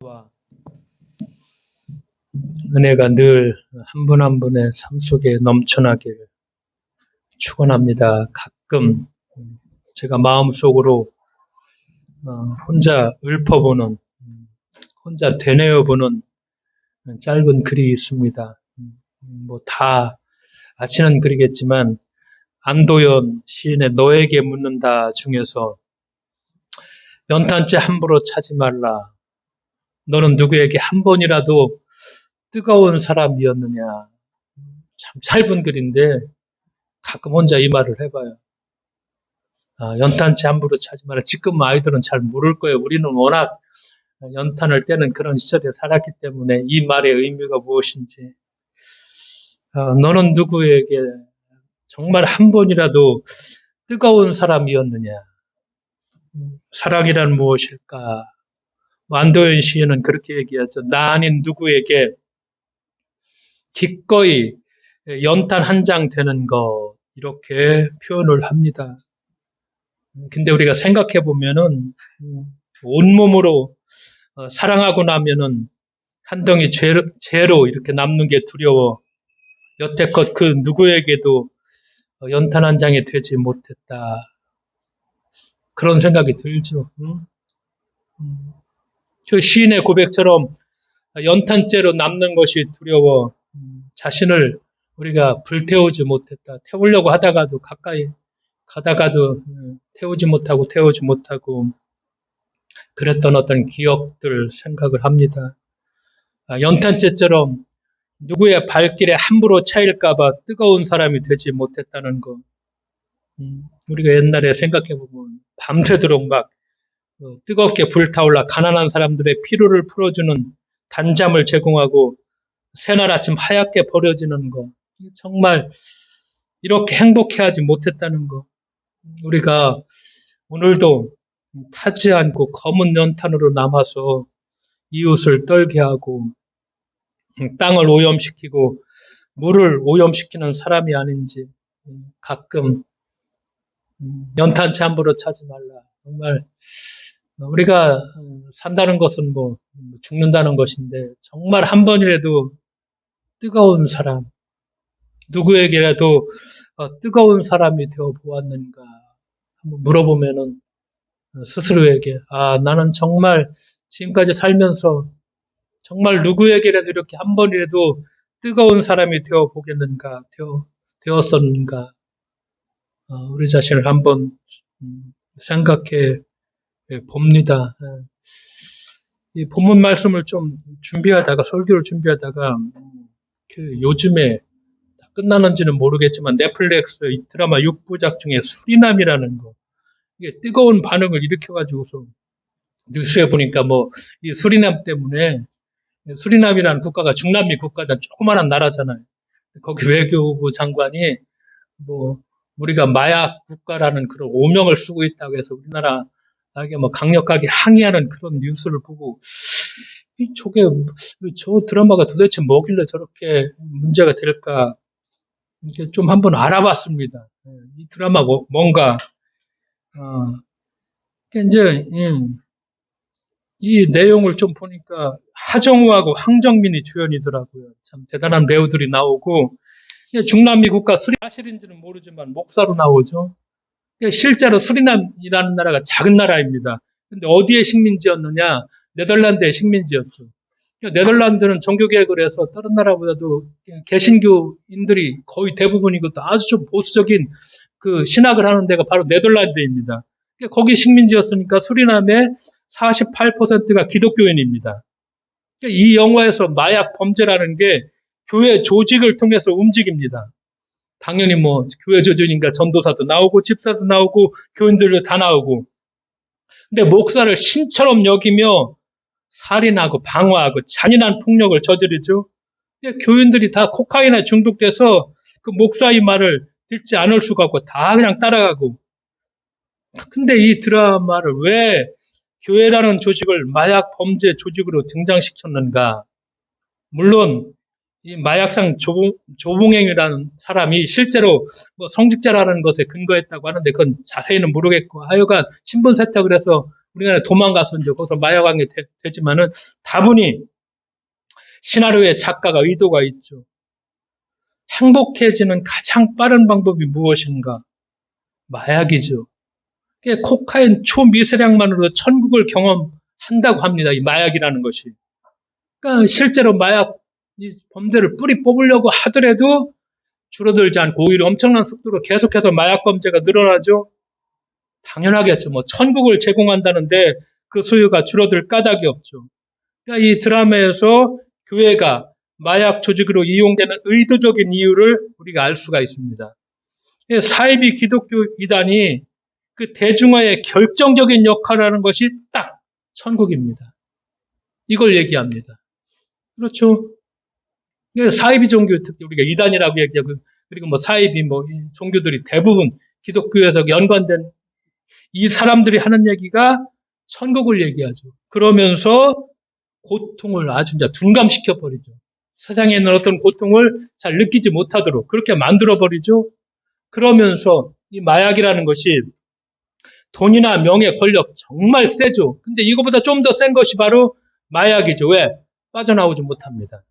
와 은혜가 늘 한 분 한 분의 삶 속에 넘쳐나길 축원합니다. 가끔 제가 마음속으로 혼자 읊어보는, 혼자 되뇌어보는 짧은 글이 있습니다. 뭐 다 아시는 글이겠지만 안도연 시인의 너에게 묻는다 중에서 연탄재 함부로 차지 말라. 너는 누구에게 한 번이라도 뜨거운 사람이었느냐. 참 짧은 글인데 가끔 혼자 이 말을 해봐요. 연탄재 함부로 차지 마라. 지금 아이들은 잘 모를 거예요. 우리는 워낙 연탄을 떼는 그런 시절에 살았기 때문에 이 말의 의미가 무엇인지. 너는 누구에게 정말 한 번이라도 뜨거운 사람이었느냐. 사랑이란 무엇일까? 안도현 시인은 그렇게 얘기하죠. 나 아닌 누구에게 기꺼이 연탄 한 장 되는 것, 이렇게 표현을 합니다. 근데 우리가 생각해 보면은 온몸으로 사랑하고 나면은 한 덩이 죄로 이렇게 남는 게 두려워 여태껏 그 누구에게도 연탄 한 장이 되지 못했다. 그런 생각이 들죠. 저 시인의 고백처럼 연탄재로 남는 것이 두려워 자신을 우리가 불태우지 못했다. 태우려고 하다가도 가까이 가다가도 태우지 못하고 그랬던 어떤 기억들 생각을 합니다. 연탄재처럼 누구의 발길에 함부로 차일까봐 뜨거운 사람이 되지 못했다는 거. 우리가 옛날에 생각해보면 밤새도록 막 뜨겁게 불타올라 가난한 사람들의 피로를 풀어주는 단잠을 제공하고 새날 아침 하얗게 버려지는 거. 정말 이렇게 행복해하지 못했다는 거. 우리가 오늘도 타지 않고 검은 연탄으로 남아서 이웃을 떨게 하고 땅을 오염시키고 물을 오염시키는 사람이 아닌지 가끔 연탄재 함부로 차지 말라. 정말 우리가 산다는 것은 뭐 죽는다는 것인데 정말 한 번이라도 뜨거운 사람, 누구에게라도 뜨거운 사람이 되어 보았는가 한번 물어보면은 스스로에게 나는 정말 지금까지 살면서 정말 누구에게라도 이렇게 한 번이라도 뜨거운 사람이 되어 보겠는가, 되었었는가, 우리 자신을 한번 생각해 봅니다. 이 본문 말씀을 좀 설교를 준비하다가, 요즘에 다 끝나는지는 모르겠지만, 넷플릭스 이 드라마 6부작 중에 수리남이라는 거, 이게 뜨거운 반응을 일으켜가지고서, 뉴스에 보니까 이 수리남 때문에, 수리남이라는 국가가 중남미 국가잖아. 조그마한 나라잖아요. 거기 외교부 장관이 우리가 마약 국가라는 그런 오명을 쓰고 있다고 해서 우리나라에게 강력하게 항의하는 그런 뉴스를 보고 저 드라마가 도대체 뭐길래 저렇게 문제가 될까 이렇게 좀 한번 알아봤습니다. 이 드라마 뭔가 이제 이 내용을 좀 보니까 하정우하고 황정민이 주연이더라고요. 참 대단한 배우들이 나오고 중남미 국가 사실인지는 모르지만 목사로 나오죠. 실제로 수리남이라는 나라가 작은 나라입니다. 근데 어디에 식민지였느냐? 네덜란드의 식민지였죠. 네덜란드는 종교개혁을 해서 다른 나라보다도 개신교인들이 거의 대부분이고 또 아주 좀 보수적인 그 신학을 하는 데가 바로 네덜란드입니다. 거기 식민지였으니까 수리남의 48%가 기독교인입니다. 이 영화에서 마약 범죄라는 게 교회 조직을 통해서 움직입니다. 당연히 교회 조직이니까 전도사도 나오고 집사도 나오고 교인들도 다 나오고. 근데 목사를 신처럼 여기며 살인하고 방화하고 잔인한 폭력을 저지르죠. 교인들이 다 코카인에 중독돼서 그 목사의 말을 듣지 않을 수가 없고 다 그냥 따라가고. 근데 이 드라마를 왜 교회라는 조직을 마약 범죄 조직으로 등장시켰는가? 물론 이 마약상 조봉행이라는 사람이 실제로 뭐 성직자라는 것에 근거했다고 하는데 그건 자세히는 모르겠고 하여간 신분 세탁을 해서 우리나라에 도망가서 이제 거기서 마약왕이 되지만은 다분히 시나리오의 작가가 의도가 있죠. 행복해지는 가장 빠른 방법이 무엇인가? 마약이죠. 코카인 초미세량만으로도 천국을 경험한다고 합니다. 이 마약이라는 것이. 그러니까 실제로 마약 이 범죄를 뿌리 뽑으려고 하더라도 줄어들지 않고 오히려 엄청난 속도로 계속해서 마약 범죄가 늘어나죠. 당연하겠죠. 뭐 천국을 제공한다는데 그 수요가 줄어들 까닭이 없죠. 그러니까 이 드라마에서 교회가 마약 조직으로 이용되는 의도적인 이유를 우리가 알 수가 있습니다. 사이비 기독교 이단이 그 대중화의 결정적인 역할을 하는 것이 딱 천국입니다. 이걸 얘기합니다. 그렇죠. 사이비 종교 특히 우리가 이단이라고 얘기하고 그리고 뭐 사이비 뭐 종교들이 대부분 기독교에서 연관된 이 사람들이 하는 얘기가 천국을 얘기하죠. 그러면서 고통을 아주 이제 둔감시켜 버리죠. 세상에 있는 어떤 고통을 잘 느끼지 못하도록 그렇게 만들어 버리죠. 그러면서 이 마약이라는 것이 돈이나 명예, 권력 정말 세죠. 근데 이거보다 좀 더 센 것이 바로 마약이죠. 왜? 빠져나오지 못합니다.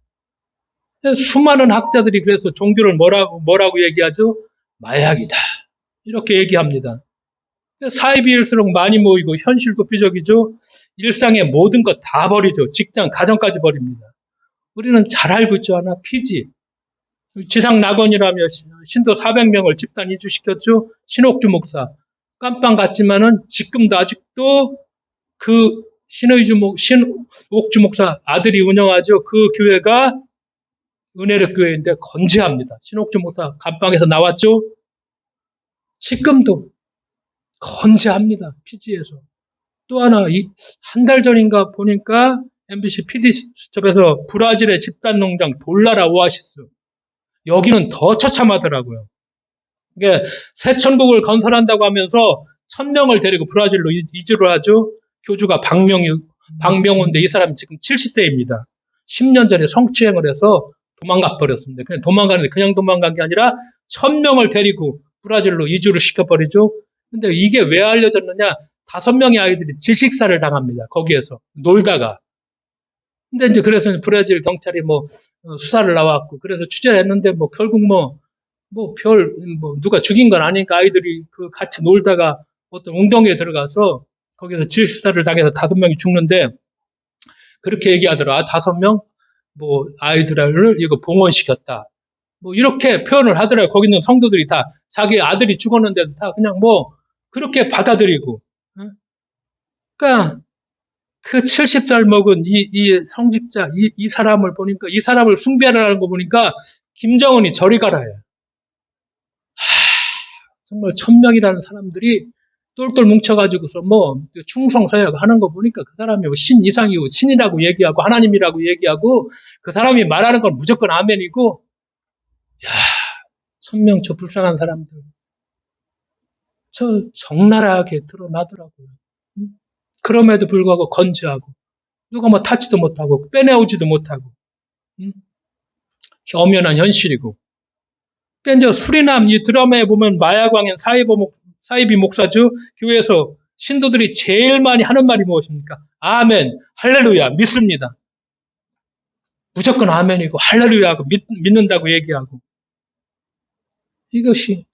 수많은 학자들이 그래서 종교를 뭐라고 얘기하죠? 마약이다. 이렇게 얘기합니다. 사이비일수록 많이 모이고 현실 도피적이죠. 일상의 모든 것 다 버리죠. 직장, 가정까지 버립니다. 우리는 잘 알고 있죠. 하나 피지. 지상 낙원이라며 신도 400명을 집단 이주시켰죠. 신옥주 목사. 깜빵 같지만은 지금도 아직도 그 신옥주 목사 아들이 운영하죠. 그 교회가 은혜력 교회인데 건재합니다. 신옥주 목사 감방에서 나왔죠. 지금도 건재합니다. 피지에서. 또 하나 한 달 전인가 보니까 MBC PD수첩에서 브라질의 집단 농장 돌나라 오아시스 여기는 더 처참하더라고요. 이게 새 천국을 건설한다고 하면서 1000명을 데리고 브라질로 이주를 하죠. 교주가 박명호인데 이 사람이 지금 70세입니다. 10년 전에 성추행을 해서 도망가 버렸습니다. 그냥 도망가는데 그냥 도망간 게 아니라 1000명을 데리고 브라질로 이주를 시켜버리죠. 근데 이게 왜 알려졌느냐? 5명의 아이들이 질식사를 당합니다. 거기에서 놀다가. 근데 이제 그래서 브라질 경찰이 뭐 수사를 나왔고 그래서 취재했는데 뭐 결국 누가 죽인 건 아니니까 아이들이 그 같이 놀다가 어떤 웅덩이에 들어가서 거기서 질식사를 당해서 5명이 죽는데 그렇게 얘기하더라. 5명 뭐 아이들을 이거 봉헌시켰다. 뭐 이렇게 표현을 하더라고요. 거기 있는 성도들이 다 자기 아들이 죽었는데도 다 그냥 뭐 그렇게 받아들이고. 그러니까 그 70살 먹은 이 성직자 이 사람을 보니까 이 사람을 숭배하라는 거 보니까 김정은이 저리 가라 해요. 정말 1000명이라는 사람들이 똘똘 뭉쳐가지고서 뭐 충성서약 하는 거 보니까 그 사람이 뭐 신 이상이고 신이라고 얘기하고 하나님이라고 얘기하고 그 사람이 말하는 건 무조건 아멘이고 1000명 저 불쌍한 사람들 저 적나라하게 드러나더라고요. 그럼에도 불구하고 건재하고 누가 뭐 타지도 못하고 빼내오지도 못하고 엄연한 현실이고 그러니까 이제 수리남 이 드라마에 보면 마약왕인 사이비 목사죠. 교회에서 신도들이 제일 많이 하는 말이 무엇입니까? 아멘, 할렐루야, 믿습니다. 무조건 아멘이고 할렐루야하고 믿는다고 얘기하고 이것이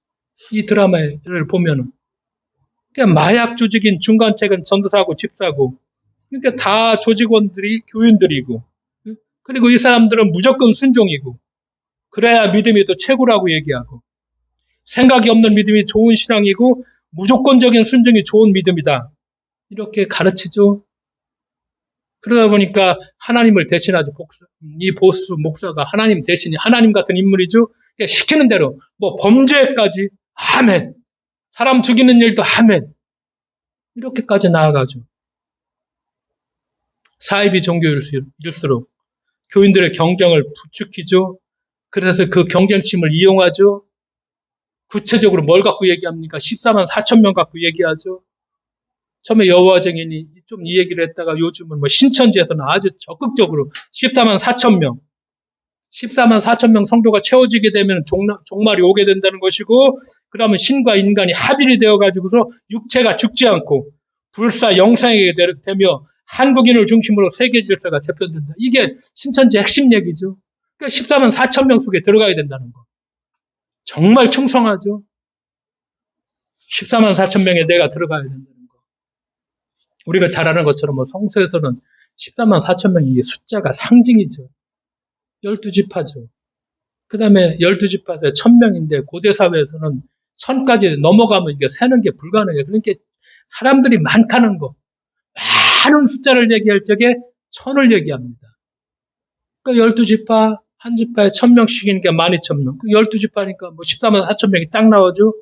이 드라마를 보면은 그러니까 마약 조직인 중간책은 전도사고 집사고 그러니까 다 조직원들이 교인들이고 그리고 이 사람들은 무조건 순종이고 그래야 믿음이 또 최고라고 얘기하고 생각이 없는 믿음이 좋은 신앙이고 무조건적인 순종이 좋은 믿음이다. 이렇게 가르치죠. 그러다 보니까 하나님을 대신하죠. 이 보스 목사가 하나님 대신이 하나님 같은 인물이죠. 시키는 대로 뭐 범죄까지 아멘. 사람 죽이는 일도 아멘. 이렇게까지 나아가죠. 사이비 종교일수록 교인들의 경쟁을 부추기죠. 그래서 그 경쟁심을 이용하죠. 구체적으로 뭘 갖고 얘기합니까? 14만 4천 명 갖고 얘기하죠. 처음에 여호와 증인이 좀 이 얘기를 했다가 요즘은 뭐 신천지에서는 아주 적극적으로 14만 4천 명. 14만 4천 명 성도가 채워지게 되면 종말이 오게 된다는 것이고, 그러면 신과 인간이 합일이 되어가지고서 육체가 죽지 않고 불사 영생하게 되며 한국인을 중심으로 세계 질서가 재편된다. 이게 신천지 핵심 얘기죠. 그러니까 14만 4천 명 속에 들어가야 된다는 거. 정말 충성하죠. 14만 4천 명에 내가 들어가야 된다는 거. 우리가 잘 아는 것처럼 뭐 성서에서는 14만 4천 명이 이게 숫자가 상징이죠. 12지파죠. 그 다음에 12지파에서 1000명인데 고대 사회에서는 1000까지 넘어가면 이게 세는 게 불가능해요. 그러니까 사람들이 많다는 거. 많은 숫자를 얘기할 적에 1000을 얘기합니다. 그러니까 12지파, 한 지파에 1000명씩이니까 12,000명. 12지파니까 뭐 14만 4천 명이 딱 나오죠.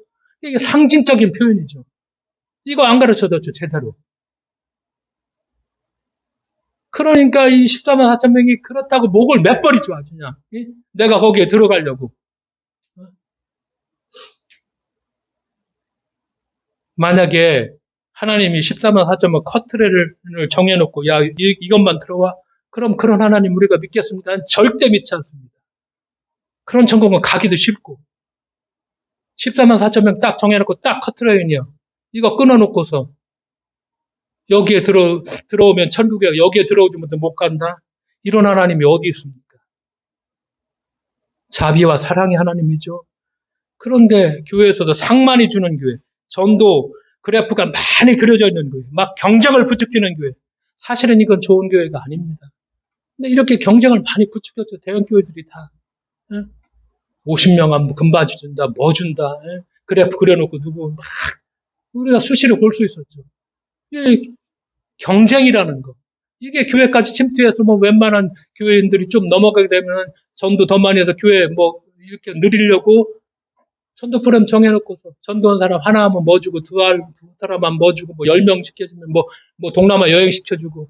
이게 상징적인 표현이죠. 이거 안 가르쳐줬죠, 제대로. 그러니까 이 14만 4천 명이 그렇다고 목을 몇 버리죠, 아주 그냥. 내가 거기에 들어가려고. 만약에 하나님이 14만 4천 명 커트레를 정해놓고, 야, 이것만 들어와? 그럼 그런 하나님 우리가 믿겠습니다. 절대 믿지 않습니다. 그런 천국은 가기도 싫고. 14만 4천 명 딱 정해놓고 딱 커트레인이요. 이거 끊어놓고서 여기에 들어오면 천국에 여기에 들어오지 못해 못 간다. 이런 하나님이 어디 있습니까? 자비와 사랑의 하나님이죠. 그런데 교회에서도 상 많이 주는 교회, 전도 그래프가 많이 그려져 있는 교회, 막 경쟁을 부추기는 교회. 사실은 이건 좋은 교회가 아닙니다. 근데 이렇게 경쟁을 많이 부추겼죠. 대형 교회들이 다. 50명 하면 금바지 준다, 뭐 준다. 그래프 그려놓고 누구 막 우리가 수시로 볼 수 있었죠. 경쟁이라는 거. 이게 교회까지 침투해서 뭐 웬만한 교회인들이 좀 넘어가게 되면 전도 더 많이 해서 교회 뭐 이렇게 늘리려고 전도 프로그램 정해놓고서 전도한 사람 하나 하면 뭐 주고 두 사람 하면 뭐 주고 뭐 10명 시켜주면 뭐 동남아 여행 시켜주고.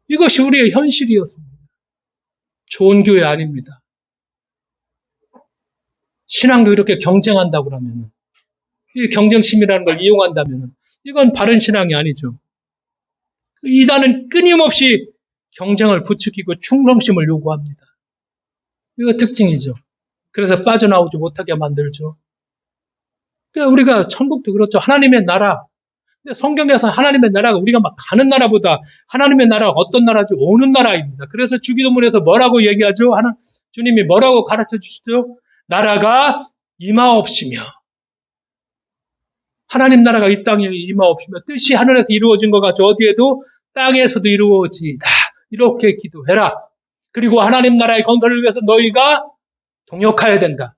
이것이 우리의 현실이었습니다. 좋은 교회 아닙니다. 신앙도 이렇게 경쟁한다고 그러면 이 경쟁심이라는 걸 이용한다면 이건 바른 신앙이 아니죠. 이단은 끊임없이 경쟁을 부추기고 충성심을 요구합니다. 이거 특징이죠. 그래서 빠져나오지 못하게 만들죠. 그러니까 우리가 천국도 그렇죠. 하나님의 나라. 근데 성경에서 하나님의 나라가 우리가 막 가는 나라보다 하나님의 나라가 어떤 나라죠? 오는 나라입니다. 그래서 주기도문에서 뭐라고 얘기하죠? 주님이 뭐라고 가르쳐 주시죠? 나라가 임하옵시며. 하나님 나라가 이 땅에 임하옵시며 뜻이 하늘에서 이루어진 것 같이 어디에도 땅에서도 이루어지이다. 이렇게 기도해라. 그리고 하나님 나라의 건설을 위해서 너희가 동역해야 된다.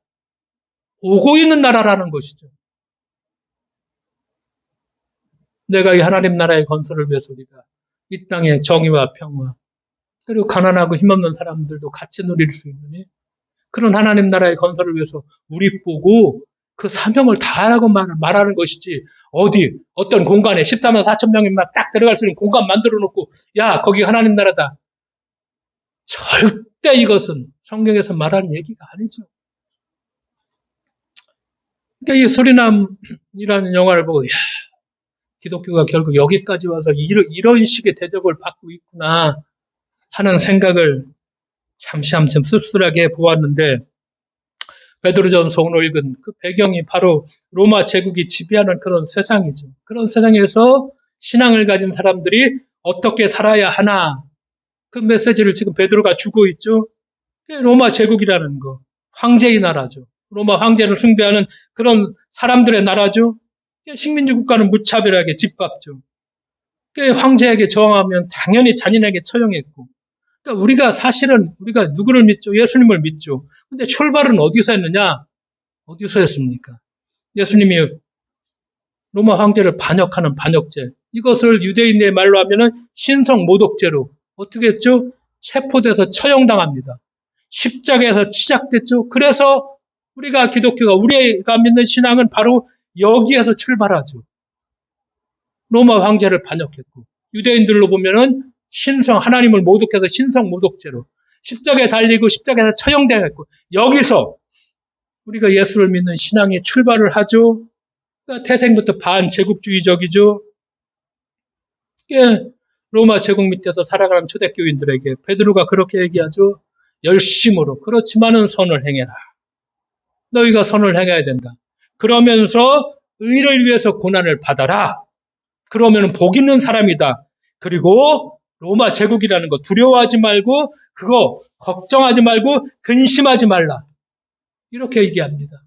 오고 있는 나라라는 것이죠. 내가 이 하나님 나라의 건설을 위해서 우리가 이 땅의 정의와 평화 그리고 가난하고 힘없는 사람들도 같이 누릴 수 있는 그런 하나님 나라의 건설을 위해서 우리 보고 그 사명을 다하라고 말하는 것이지 어떤 공간에 14만 4천 명이 막 딱 들어갈 수 있는 공간 만들어 놓고 야 거기 하나님 나라다. 절대 이것은 성경에서 말하는 얘기가 아니죠. 그러니까 이 수리남이라는 영화를 보고 야 기독교가 결국 여기까지 와서 이런 식의 대접을 받고 있구나 하는 생각을 잠시 한참 씁쓸하게 보았는데 베드로전서 오늘 읽은 그 배경이 바로 로마 제국이 지배하는 그런 세상이죠. 그런 세상에서 신앙을 가진 사람들이 어떻게 살아야 하나 그 메시지를 지금 베드로가 주고 있죠. 로마 제국이라는 거 황제의 나라죠. 로마 황제를 숭배하는 그런 사람들의 나라죠. 식민지 국가는 무차별하게 짓밟죠. 황제에게 저항하면 당연히 잔인하게 처형했고 그러니까 우리가 누구를 믿죠? 예수님을 믿죠. 근데 출발은 어디서 했느냐? 어디서 했습니까? 예수님이 로마 황제를 반역하는 반역죄. 이것을 유대인의 말로 하면은 신성 모독죄로 어떻게 했죠? 체포돼서 처형당합니다. 십자가에서 시작됐죠. 그래서 우리가 우리가 믿는 신앙은 바로 여기에서 출발하죠. 로마 황제를 반역했고 유대인들로 보면은 하나님을 모독해서 신성 모독죄로 십자가에 달리고 십자가에서 처형당했고 여기서 우리가 예수를 믿는 신앙이 출발을 하죠. 그러니까 태생부터 반제국주의적이죠. 로마 제국 밑에서 살아가는 초대교인들에게 베드로가 그렇게 얘기하죠. 열심으로. 그렇지만은 선을 행해라. 너희가 선을 행해야 된다. 그러면서 의를 위해서 고난을 받아라. 그러면 복 있는 사람이다. 그리고 로마 제국이라는 거 두려워하지 말고 그거 걱정하지 말고 근심하지 말라. 이렇게 얘기합니다.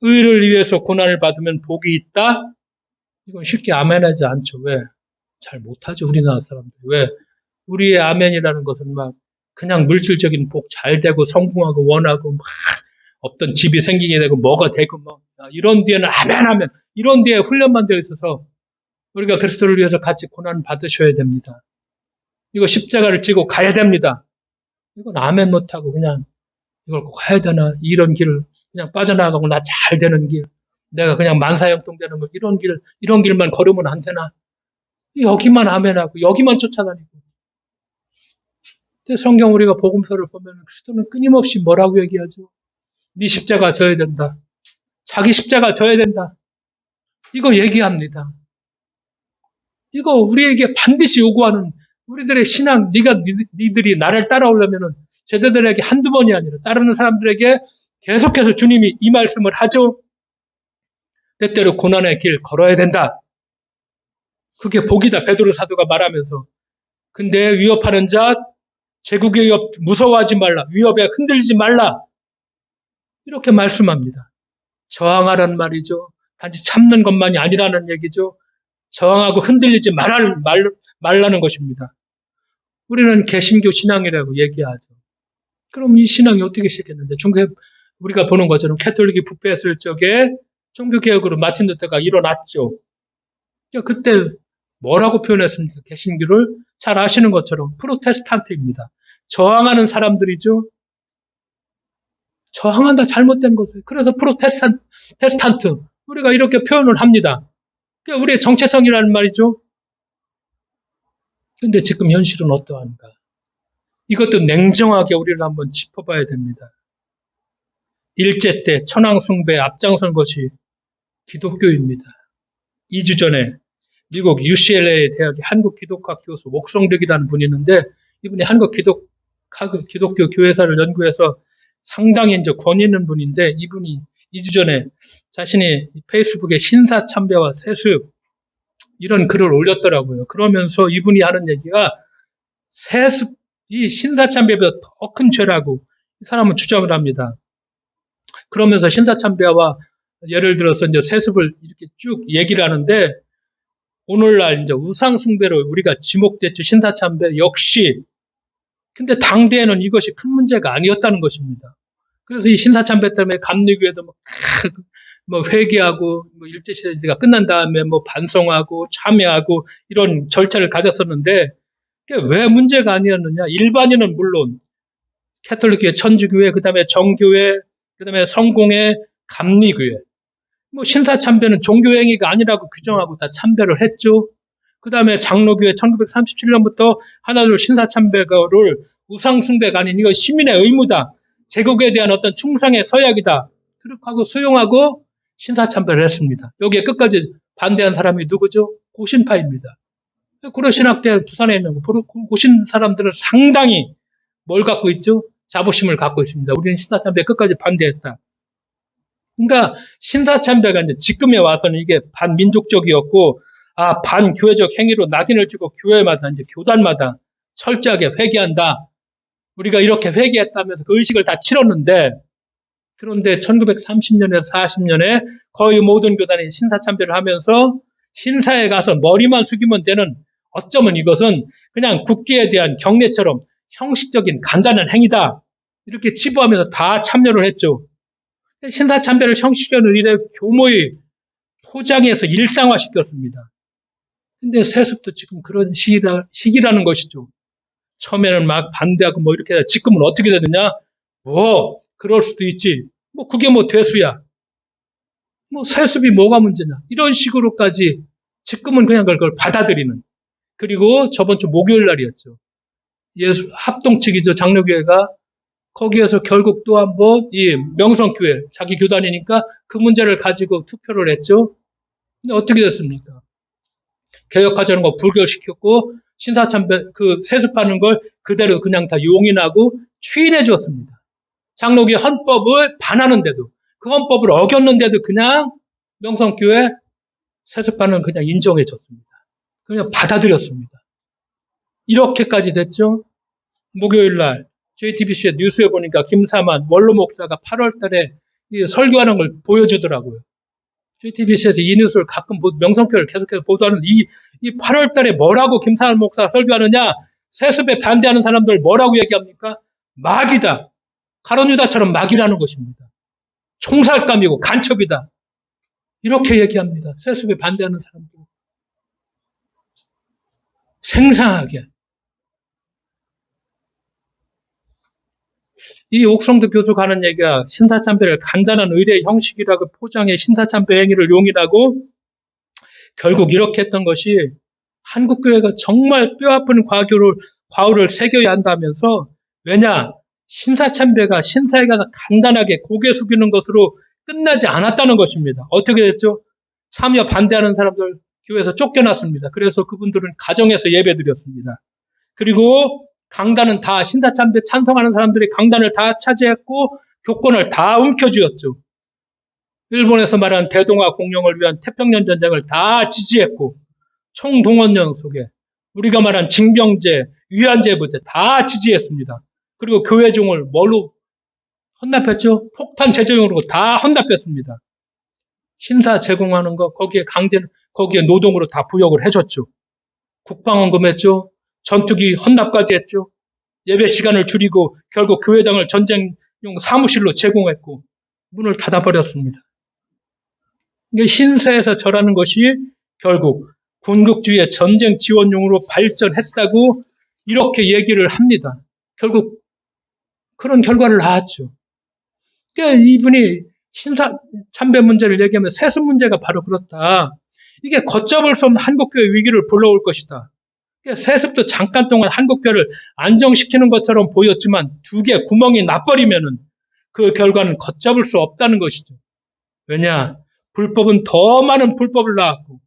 의를 위해서 고난을 받으면 복이 있다? 이건 쉽게 아멘하지 않죠. 왜? 잘 못하죠. 우리나라 사람들. 왜? 우리의 아멘이라는 것은 막 그냥 물질적인 복 잘 되고 성공하고 원하고 막 어떤 집이 생기게 되고 뭐가 되고 뭐 이런 뒤에는 아멘 이런 뒤에 훈련만 되어 있어서 우리가 그리스도를 위해서 같이 고난 받으셔야 됩니다. 이거 십자가를 지고 가야 됩니다. 이건 아멘 못하고 그냥 이걸 꼭 가야 되나 이런 길을 그냥 빠져나가고 나 잘 되는 길 내가 그냥 만사형통 되는 거 이런 길만 걸으면 안 되나 여기만 아멘하고 여기만 쫓아다니고 근데 성경 우리가 복음서를 보면 그리스도는 끊임없이 뭐라고 얘기하죠? 네 십자가 져야 된다. 자기 십자가 져야 된다. 이거 얘기합니다. 이거 우리에게 반드시 요구하는 우리들의 신앙, 니들이 나를 따라오려면은 제자들에게 한두 번이 아니라 따르는 사람들에게 계속해서 주님이 이 말씀을 하죠. 때때로 고난의 길 걸어야 된다. 그게 복이다. 베드로 사도가 말하면서. 근데 위협하는 자, 제국의 위협 무서워하지 말라. 위협에 흔들리지 말라. 이렇게 말씀합니다. 저항하라는 말이죠. 단지 참는 것만이 아니라는 얘기죠. 저항하고 흔들리지 말라는 것입니다. 우리는 개신교 신앙이라고 얘기하죠. 그럼 이 신앙이 어떻게 시작했는데 중국에 우리가 보는 것처럼 캐톨릭이 부패했을 적에 종교개혁으로 마틴 루터가 일어났죠. 그때 뭐라고 표현했습니까? 개신교를 잘 아시는 것처럼 프로테스탄트입니다. 저항하는 사람들이죠. 저항한다 잘못된 것을. 그래서 프로테스탄트 우리가 이렇게 표현을 합니다. 그게 우리의 정체성이라는 말이죠. 근데 지금 현실은 어떠한가? 이것도 냉정하게 우리를 한번 짚어봐야 됩니다. 일제 때 천황숭배에 앞장선 것이 기독교입니다. 2주 전에 미국 UCLA 대학의 한국기독학 교수 옥성득이라는 분이 있는데 이분이 기독교 교회사를 연구해서 상당히 이제 권위 있는 분인데 이분이 2주 전에 자신이 페이스북에 신사참배와 세습 이런 글을 올렸더라고요. 그러면서 이분이 하는 얘기가 세습이 신사참배보다 더 큰 죄라고 이 사람은 주장을 합니다. 그러면서 신사참배와 예를 들어서 이제 세습을 이렇게 쭉 얘기를 하는데 오늘날 이제 우상숭배로 우리가 지목됐죠. 신사참배 역시. 근데 당대에는 이것이 큰 문제가 아니었다는 것입니다. 그래서 이 신사참배 때문에 감리교회도 뭐 회개하고 뭐 일제시대가 끝난 다음에 뭐 반성하고 참여하고 이런 절차를 가졌었는데 그게 왜 문제가 아니었느냐. 일반인은 물론 캐톨릭교회, 천주교회, 그 다음에 정교회, 그 다음에 성공회, 감리교회. 뭐 신사참배는 종교행위가 아니라고 규정하고 다 참배를 했죠. 그 다음에 장로교회 1937년부터 하나둘 신사참배를 우상숭배가 아닌 이거 시민의 의무다. 제국에 대한 어떤 충성의 서약이다. 그렇게 하고 수용하고 신사참배를 했습니다. 여기에 끝까지 반대한 사람이 누구죠? 고신파입니다. 고려신학대 부산에 있는 고신 사람들은 상당히 뭘 갖고 있죠? 자부심을 갖고 있습니다. 우리는 신사참배에 끝까지 반대했다. 그러니까 신사참배가 이제 지금에 와서는 이게 반민족적이었고, 반교회적 행위로 낙인을 찍고 교회마다 이제 교단마다 철저하게 회개한다. 우리가 이렇게 회개했다면서 그 의식을 다 치렀는데, 그런데 1930년에서 40년에 거의 모든 교단이 신사참배를 하면서 신사에 가서 머리만 숙이면 되는 어쩌면 이것은 그냥 국기에 대한 경례처럼 형식적인 간단한 행위다. 이렇게 치부하면서 다 참여를 했죠. 신사참배를 형식적인 일에 교모의 포장해서 일상화시켰습니다. 근데 세습도 지금 그런 시기라는 것이죠. 처음에는 막 반대하고 뭐 이렇게 지금은 어떻게 되느냐? 그럴 수도 있지. 그게 대수야. 세습이 뭐가 문제냐. 이런 식으로까지 지금은 그냥 그걸 받아들이는. 그리고 저번 주 목요일 날이었죠. 합동 측이죠. 장로교회가 거기에서 결국 또 한 번 이 명성교회 자기 교단이니까 그 문제를 가지고 투표를 했죠. 근데 어떻게 됐습니까? 개혁하자는 거 불결시켰고 신사참배 그 세습하는 걸 그대로 그냥 다 용인하고 추인해 주었습니다. 장로교 헌법을 반하는데도 그 헌법을 어겼는데도 그냥 명성교회 세습하는 그냥 인정해 줬습니다. 그냥 받아들였습니다. 이렇게까지 됐죠. 목요일 날 JTBC의 뉴스에 보니까 김사만 원로 목사가 8월 달에 설교하는 걸 보여주더라고요. JTBC에서 이 뉴스를 가끔 명성교회를 계속해서 보도하는 이 8월 달에 뭐라고 김사만 목사가 설교하느냐? 세습에 반대하는 사람들 뭐라고 얘기합니까? 마귀다. 가룟 유다처럼 마귀라는 것입니다. 총살감이고 간첩이다. 이렇게 얘기합니다. 세습에 반대하는 사람들. 생생하게. 이 옥성도 교수가 하는 얘기가 신사참배를 간단한 의례 형식이라고 포장해 신사참배 행위를 용인하고 결국 이렇게 했던 것이 한국교회가 정말 뼈아픈 과오를 새겨야 한다면서 왜냐? 신사참배가 신사에 가서 간단하게 고개 숙이는 것으로 끝나지 않았다는 것입니다. 어떻게 됐죠? 참여 반대하는 사람들 교회에서 쫓겨났습니다. 그래서 그분들은 가정에서 예배드렸습니다. 그리고 강단은 다 신사참배 찬성하는 사람들이 강단을 다 차지했고 교권을 다 움켜쥐었죠. 일본에서 말한 대동아 공영을 위한 태평양 전쟁을 다 지지했고 총동원령 속에 우리가 말한 징병제, 위안제부제 다 지지했습니다. 그리고 교회종을 뭘로 헌납했죠? 폭탄 제조용으로 다 헌납했습니다. 신사 제공하는 거 거기에 노동으로 다 부역을 해줬죠. 국방원금 했죠. 전투기 헌납까지 했죠. 예배 시간을 줄이고 결국 교회당을 전쟁용 사무실로 제공했고 문을 닫아버렸습니다. 이게 신사에서 절하는 것이 결국 군국주의의 전쟁 지원용으로 발전했다고 이렇게 얘기를 합니다. 결국 그런 결과를 낳았죠. 그러니까 이분이 신사 참배 문제를 얘기하면 세습 문제가 바로 그렇다. 이게 걷잡을 수 없는 한국교회 위기를 불러올 것이다. 그러니까 세습도 잠깐 동안 한국교회를 안정시키는 것처럼 보였지만 두 개 구멍이 나버리면은 그 결과는 걷잡을 수 없다는 것이죠. 왜냐? 불법은 더 많은 불법을 낳았고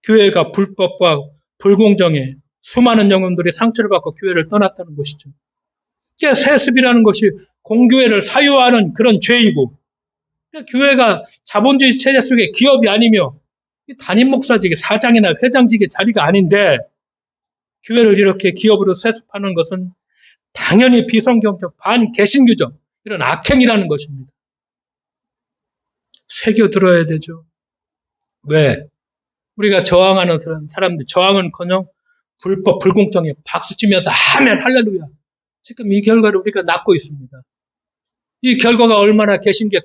교회가 불법과 불공정에 수많은 영혼들이 상처를 받고 교회를 떠났다는 것이죠. 그러니까 세습이라는 것이 공교회를 사유하는 그런 죄이고 그러니까 교회가 자본주의 체제 속의 기업이 아니며 담임 목사직의 사장이나 회장직의 자리가 아닌데 교회를 이렇게 기업으로 세습하는 것은 당연히 비성경적 반개신교적 이런 악행이라는 것입니다. 새겨들어야 되죠. 왜? 우리가 저항하는 사람들, 저항은커녕 불법, 불공정에 박수치면서 아멘, 할렐루야. 지금 이 결과를 우리가 낳고 있습니다. 이 결과가 얼마나 개신교에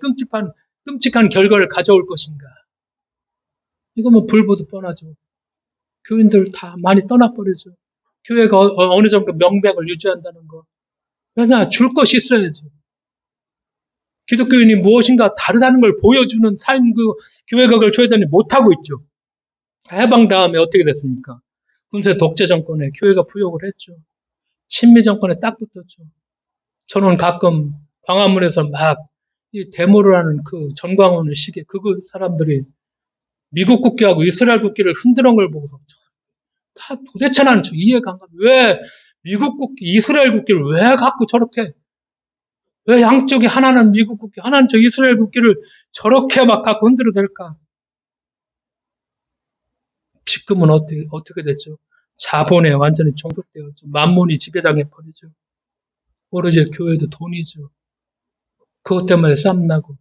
끔찍한 결과를 가져올 것인가. 이거 뭐 불보듯 뻔하죠. 교인들 다 많이 떠나버리죠. 교회가 어느 정도 명백을 유지한다는 거. 왜냐, 줄 것이 있어야죠. 기독교인이 무엇인가 다르다는 걸 보여주는 삶, 교회각을 조회자님 못하고 있죠. 해방 다음에 어떻게 됐습니까? 군세 독재 정권에 교회가 부역을 했죠. 친미 정권에 딱 붙었죠. 저는 가끔 광화문에서 막 이 데모를 하는 그 전광훈의 시계, 그 사람들이 미국 국기하고 이스라엘 국기를 흔드는 걸 보고서 다 도대체 나는 이해가 안 가. 왜 미국 국기, 이스라엘 국기를 왜 갖고 저렇게 왜 양쪽이 하나는 미국 국기, 하나는 저 이스라엘 국기를 저렇게 막 갖고 흔들어 댈까? 지금은 어떻게 됐죠? 자본에 완전히 종속되었죠. 만몬이 지배당해 버리죠. 오로지 교회도 돈이죠. 그것 때문에 쌈나고,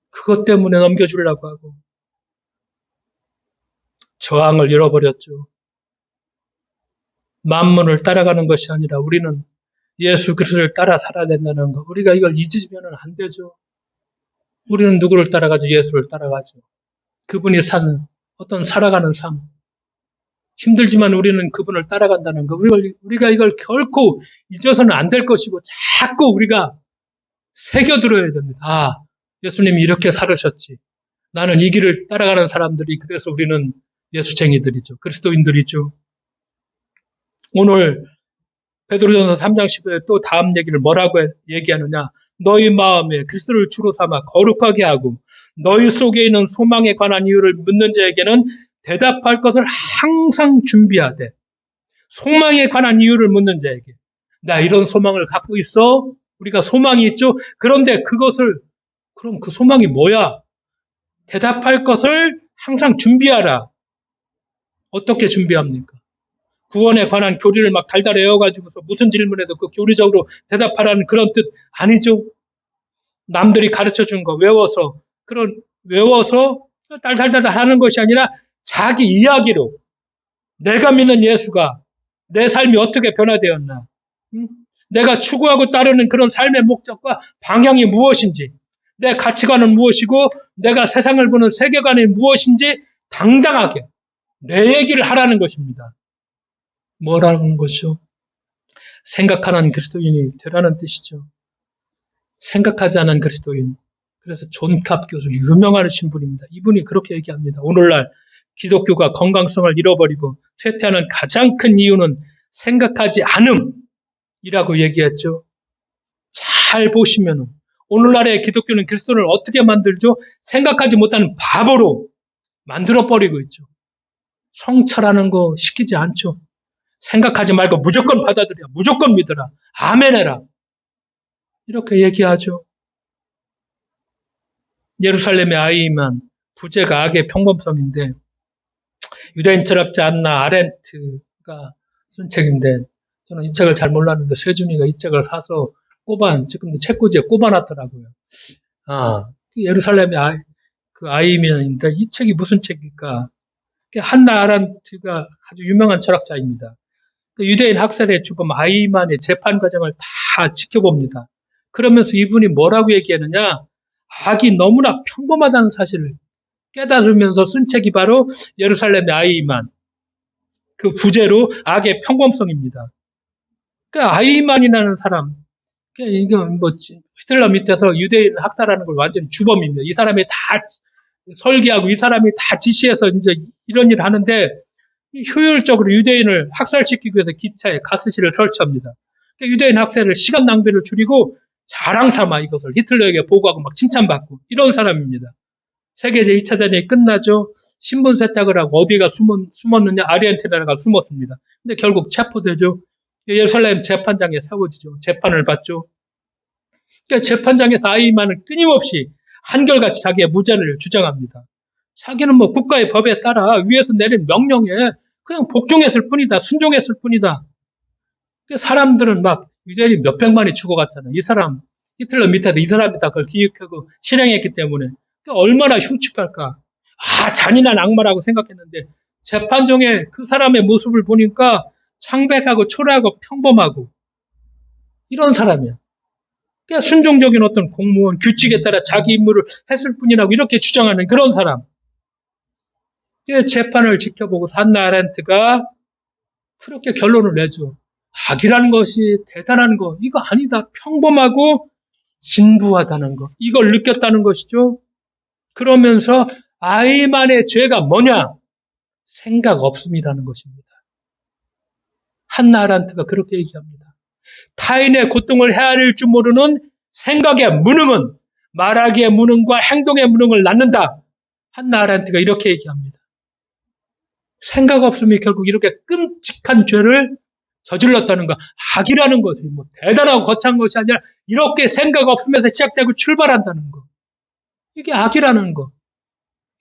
그것 때문에 넘겨주려고 하고, 저항을 잃어버렸죠. 만몬을 따라가는 것이 아니라 우리는 예수 그리스도를 따라 살아야 된다는 거. 우리가 이걸 잊으면 안 되죠. 우리는 누구를 따라가죠? 예수를 따라가죠. 그분이 산 어떤 살아가는 삶. 힘들지만 우리는 그분을 따라간다는 거. 우리가 이걸 결코 잊어서는 안 될 것이고 자꾸 우리가 새겨들어야 됩니다. 아, 예수님이 이렇게 살으셨지. 나는 이 길을 따라가는 사람들이 그래서 우리는 예수쟁이들이죠. 그리스도인들이죠. 오늘 베드로전서 3장 10절에 또 다음 얘기를 뭐라고 얘기하느냐. 너희 마음에 그리스도를 주로 삼아 거룩하게 하고 너희 속에 있는 소망에 관한 이유를 묻는 자에게는 대답할 것을 항상 준비하되 소망에 관한 이유를 묻는 자에게 나 이런 소망을 갖고 있어? 우리가 소망이 있죠? 그런데 그럼 그 소망이 뭐야? 대답할 것을 항상 준비하라. 어떻게 준비합니까? 구원에 관한 교리를 막 달달 외워가지고서 무슨 질문에도 그 교리적으로 대답하라는 그런 뜻 아니죠? 남들이 가르쳐 준 거 외워서 달달달 하는 것이 아니라 자기 이야기로 내가 믿는 예수가 내 삶이 어떻게 변화되었나? 응? 내가 추구하고 따르는 그런 삶의 목적과 방향이 무엇인지, 내 가치관은 무엇이고, 내가 세상을 보는 세계관이 무엇인지 당당하게 내 얘기를 하라는 것입니다. 뭐라는 것이요? 생각하는 그리스도인이 되라는 뜻이죠. 생각하지 않은 그리스도인. 그래서 존 캅 교수, 유명하신 분입니다. 이분이 그렇게 얘기합니다. 오늘날 기독교가 건강성을 잃어버리고 쇠퇴하는 가장 큰 이유는 생각하지 않음이라고 얘기했죠. 잘 보시면은 오늘날의 기독교는 그리스도를 어떻게 만들죠? 생각하지 못하는 바보로 만들어버리고 있죠. 성찰하는 거 시키지 않죠. 생각하지 말고 무조건 받아들여. 무조건 믿어라. 아멘해라. 이렇게 얘기하죠. 예루살렘의 아이만 부제가 악의 평범성인데 유대인 철학자 안나 아렌트가 쓴 책인데 저는 이 책을 잘 몰랐는데 세준이가 이 책을 사서 지금도 책꽂이에 꼽아놨더라고요. 예루살렘의 아이면인데 이 책이 무슨 책일까? 한나 아렌트가 아주 유명한 철학자입니다. 유대인 학살의 주범 아이만의 재판 과정을 다 지켜봅니다. 그러면서 이분이 뭐라고 얘기하느냐? 악이 너무나 평범하다는 사실을 깨달으면서 쓴 책이 바로 예루살렘의 아이만. 그 부제로 악의 평범성입니다. 아이만이라는 사람, 이거 히틀러 밑에서 유대인 학살하는 걸 완전히 주범입니다. 이 사람이 다 설계하고 이 사람이 다 지시해서 이제 이런 일을 하는데 효율적으로 유대인을 학살시키기 위해서 기차에 가스실을 설치합니다. 유대인 학살을 시간 낭비를 줄이고 자랑 삼아 이것을 히틀러에게 보고하고 막 칭찬받고 이런 사람입니다. 세계 제2차 대전이 끝나죠. 신분 세탁을 하고 어디가 숨었느냐? 아르헨티나가 숨었습니다. 근데 결국 체포되죠. 예루살렘 재판장에 세워지죠. 재판을 받죠. 그러니까 재판장에서 아이만은 끊임없이 한결같이 자기의 무죄를 주장합니다. 자기는 뭐 국가의 법에 따라 위에서 내린 명령에 그냥 복종했을 뿐이다. 순종했을 뿐이다. 사람들은 막 유대인이 몇백만이 죽어갔잖아요. 이 사람 히틀러 밑에서 이 사람이 다 그걸 기획하고 실행했기 때문에 얼마나 흉측할까. 잔인한 악마라고 생각했는데 재판정에 그 사람의 모습을 보니까 창백하고 초라하고 평범하고 이런 사람이야. 그냥 순종적인 어떤 공무원 규칙에 따라 자기 임무를 했을 뿐이라고 이렇게 주장하는 그런 사람. 재판을 지켜보고 한나 아렌트가 그렇게 결론을 내죠. 악이라는 것이 대단한 거 이거 아니다. 평범하고 진부하다는 거 이걸 느꼈다는 것이죠. 그러면서 아이만의 죄가 뭐냐? 생각 없음이라는 것입니다. 한나 아렌트가 그렇게 얘기합니다. 타인의 고통을 헤아릴 줄 모르는 생각의 무능은 말하기의 무능과 행동의 무능을 낳는다. 한나 아렌트가 이렇게 얘기합니다. 생각 없음이 결국 이렇게 끔찍한 죄를 저질렀다는 거. 악이라는 것이 뭐 대단하고 거창한 것이 아니라 이렇게 생각 없으면서 시작되고 출발한다는 거. 이게 악이라는 거.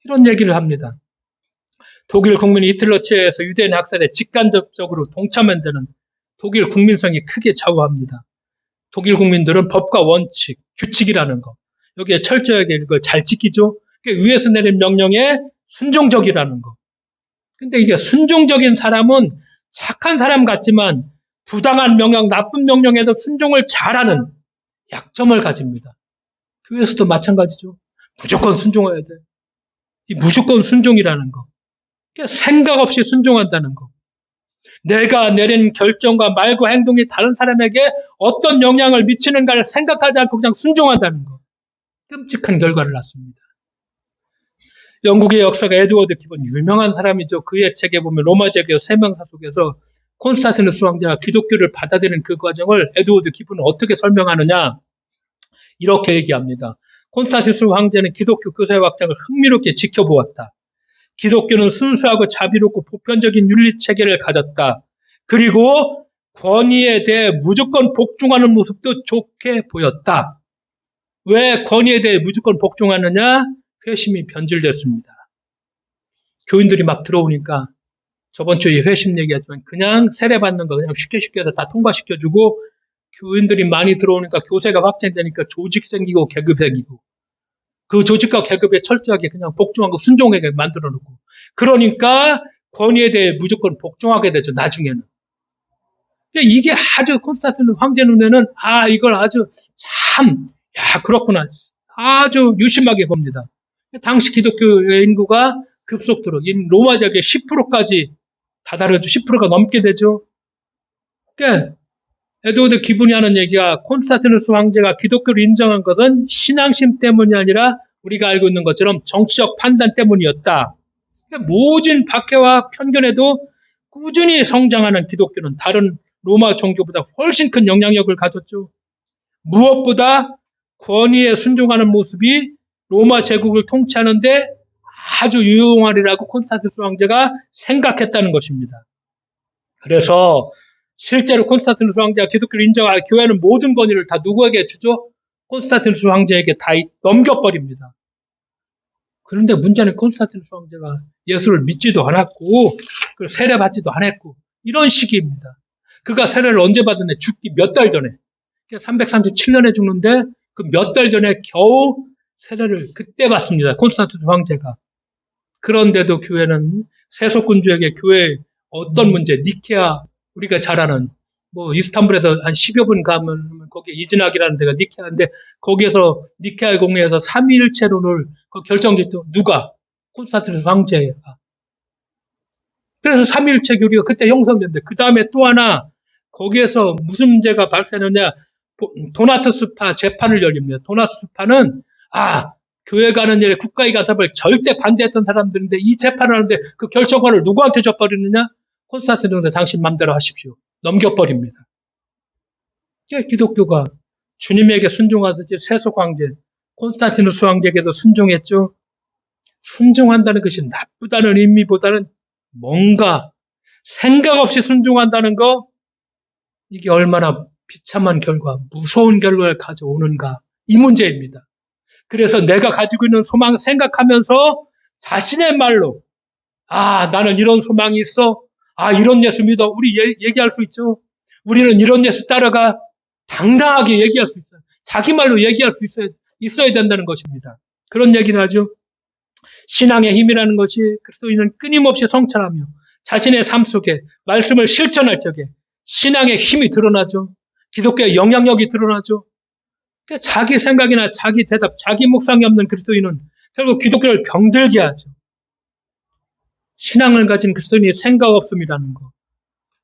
이런 얘기를 합니다. 독일 국민이 히틀러 체에서 유대인 학살에 직간접적으로 동참한다는 독일 국민성이 크게 좌우합니다. 독일 국민들은 법과 원칙, 규칙이라는 거. 여기에 철저하게 이걸 잘 지키죠. 위에서 내린 명령에 순종적이라는 거. 근데 이게 순종적인 사람은 착한 사람 같지만 부당한 명령, 나쁜 명령에도 순종을 잘하는 약점을 가집니다. 교회에서도 마찬가지죠. 무조건 순종해야 돼. 이 무조건 순종이라는 거. 생각 없이 순종한다는 거. 내가 내린 결정과 말과 행동이 다른 사람에게 어떤 영향을 미치는가를 생각하지 않고 그냥 순종한다는 거. 끔찍한 결과를 낳습니다. 영국의 역사가 에드워드 기본 유명한 사람이죠. 그의 책에 보면 로마 제교 세명사 속에서 콘스탄티누스 황제가 기독교를 받아들이는 그 과정을 에드워드 기본은 어떻게 설명하느냐? 이렇게 얘기합니다. 콘스탄티누스 황제는 기독교 교사의 확장을 흥미롭게 지켜보았다. 기독교는 순수하고 자비롭고 보편적인 윤리 체계를 가졌다. 그리고 권위에 대해 무조건 복종하는 모습도 좋게 보였다. 왜 권위에 대해 무조건 복종하느냐? 회심이 변질됐습니다. 교인들이 막 들어오니까 저번 주에 회심 얘기했지만 그냥 세례받는 거 그냥 쉽게 해서 다 통과시켜주고 교인들이 많이 들어오니까 교세가 확장되니까 조직 생기고 계급 생기고 그 조직과 계급에 철저하게 그냥 복종하고 순종하게 만들어 놓고 그러니까 권위에 대해 무조건 복종하게 되죠. 나중에는. 이게 아주 콘스탄티누 황제 눈에는 이걸 아주 참 그렇구나 아주 유심하게 봅니다. 당시 기독교의 인구가 급속도로 로마 제국의 10%까지 다다르죠. 10%가 넘게 되죠. 그러니까 에드워드 기분이 하는 얘기가 콘스탄티누스 황제가 기독교를 인정한 것은 신앙심 때문이 아니라 우리가 알고 있는 것처럼 정치적 판단 때문이었다. 그러니까 모진 박해와 편견에도 꾸준히 성장하는 기독교는 다른 로마 종교보다 훨씬 큰 영향력을 가졌죠. 무엇보다 권위에 순종하는 모습이 로마 제국을 통치하는데 아주 유용하리라고 콘스탄티누스 황제가 생각했다는 것입니다. 그래서 실제로 콘스탄티누스 황제가 기독교를 인정할 교회는 모든 권위를 다 누구에게 주죠? 콘스탄티누스 황제에게 다 넘겨버립니다. 그런데 문제는 콘스탄티누스 황제가 예수를 믿지도 않았고 세례받지도 않았고 이런 시기입니다. 그가 세례를 언제 받았냐? 죽기 몇 달 전에. 337년에 죽는데 그 몇 달 전에 겨우 세례를 그때 받습니다. 콘스탄티누스 황제가. 그런데도 교회는 세속군주에게 교회의 어떤 문제, 니케아 우리가 잘 아는 이스탄불에서 한 10여 분 가면 거기에 이즈낙이라는 데가 니케아인데 거기에서 니케아 공회에서 삼위일체론을 결정짓던 누가? 콘스탄티누스 황제가. 그래서 삼위일체 교리가 그때 형성됐는데 그 다음에 또 하나 거기에서 무슨 문제가 발생했느냐? 도나투스파 재판을 열립니다. 도나투스파는 교회가 하는 일에 국가의 간섭을 절대 반대했던 사람들인데 이 재판을 하는데 그 결정권을 누구한테 줘버리느냐? 콘스탄티누스 당신 맘대로 하십시오. 넘겨버립니다. 기독교가 주님에게 순종하듯이 세속 황제 콘스탄티누스 황제에게도 순종했죠. 순종한다는 것이 나쁘다는 의미보다는 뭔가 생각 없이 순종한다는 거 이게 얼마나 비참한 결과, 무서운 결과를 가져오는가 이 문제입니다. 그래서 내가 가지고 있는 소망 생각하면서 자신의 말로 나는 이런 소망이 있어. 이런 예수 믿어. 우리 얘기할 수 있죠. 우리는 이런 예수 따라가. 당당하게 얘기할 수 있어요. 자기 말로 얘기할 수 있어야 된다는 것입니다. 그런 얘기를 하죠. 신앙의 힘이라는 것이 그리스도인은 끊임없이 성찰하며 자신의 삶 속에 말씀을 실천할 적에 신앙의 힘이 드러나죠. 기독교의 영향력이 드러나죠. 그러니까 자기 생각이나 자기 대답, 자기 묵상이 없는 그리스도인은 결국 기독교를 병들게 하죠. 신앙을 가진 그리스도인이 생각 없음이라는 거,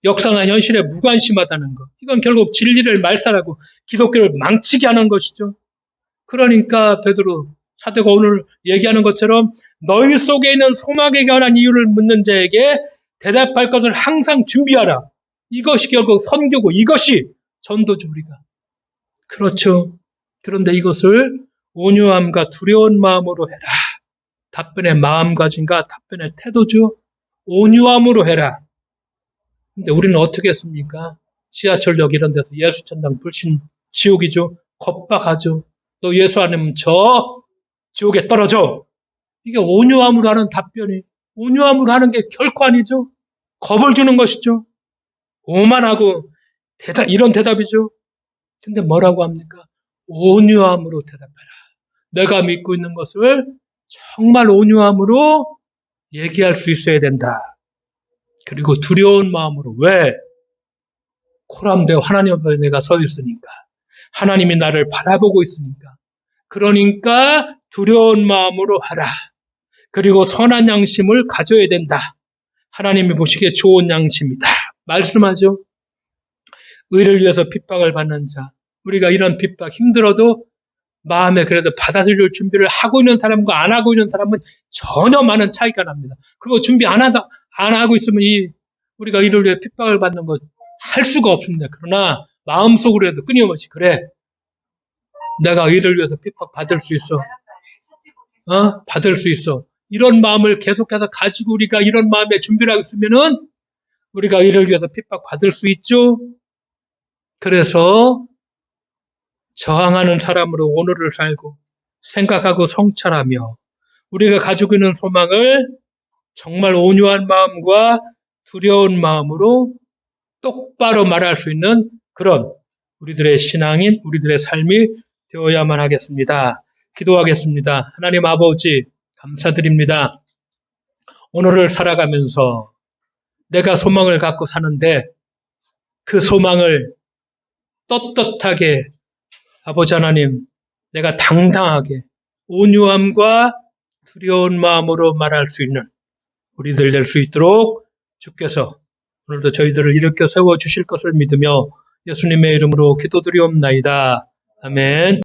역사나 현실에 무관심하다는 거, 이건 결국 진리를 말살하고 기독교를 망치게 하는 것이죠. 그러니까 베드로 사도가 오늘 얘기하는 것처럼 너희 속에 있는 소망에 관한 이유를 묻는 자에게 대답할 것을 항상 준비하라. 이것이 결국 선교고 이것이 전도죠. 우리가. 그렇죠. 그런데 이것을 온유함과 두려운 마음으로 해라. 답변의 마음가짐과 답변의 태도죠. 온유함으로 해라. 근데 우리는 어떻게 했습니까? 지하철역 이런 데서 예수천당 불신 지옥이죠. 겁박하죠. 너 예수 안 하면 저 지옥에 떨어져. 이게 온유함으로 하는 답변이, 온유함으로 하는 게 결코 아니죠. 겁을 주는 것이죠. 오만하고 이런 대답이죠. 근데 뭐라고 합니까? 온유함으로 대답해라. 내가 믿고 있는 것을 정말 온유함으로 얘기할 수 있어야 된다. 그리고 두려운 마음으로. 왜? 코람대 하나님 앞에 내가 서 있으니까. 하나님이 나를 바라보고 있으니까. 그러니까 두려운 마음으로 하라. 그리고 선한 양심을 가져야 된다. 하나님이 보시기에 좋은 양심이다. 말씀하죠. 의를 위해서 핍박을 받는 자. 우리가 이런 핍박 힘들어도 마음에 그래도 받아들일 준비를 하고 있는 사람과 안 하고 있는 사람은 전혀 많은 차이가 납니다. 그거 준비 안 하고 있으면 우리가 이를 위해 핍박을 받는 거 할 수가 없습니다. 그러나 마음속으로라도 끊임없이 그래. 내가 의를 위해서 핍박 받을 수 있어. 받을 수 있어. 이런 마음을 계속해서 가지고 우리가 이런 마음에 준비를 하고 있으면은 우리가 이를 위해서 핍박받을 수 있죠? 그래서 저항하는 사람으로 오늘을 살고 생각하고 성찰하며 우리가 가지고 있는 소망을 정말 온유한 마음과 두려운 마음으로 똑바로 말할 수 있는 그런 우리들의 신앙인, 우리들의 삶이 되어야만 하겠습니다. 기도하겠습니다. 하나님 아버지, 감사드립니다. 오늘을 살아가면서 내가 소망을 갖고 사는데 그 소망을 떳떳하게 아버지 하나님, 내가 당당하게 온유함과 두려운 마음으로 말할 수 있는 우리들 될 수 있도록 주께서 오늘도 저희들을 일으켜 세워주실 것을 믿으며 예수님의 이름으로 기도드리옵나이다. 아멘.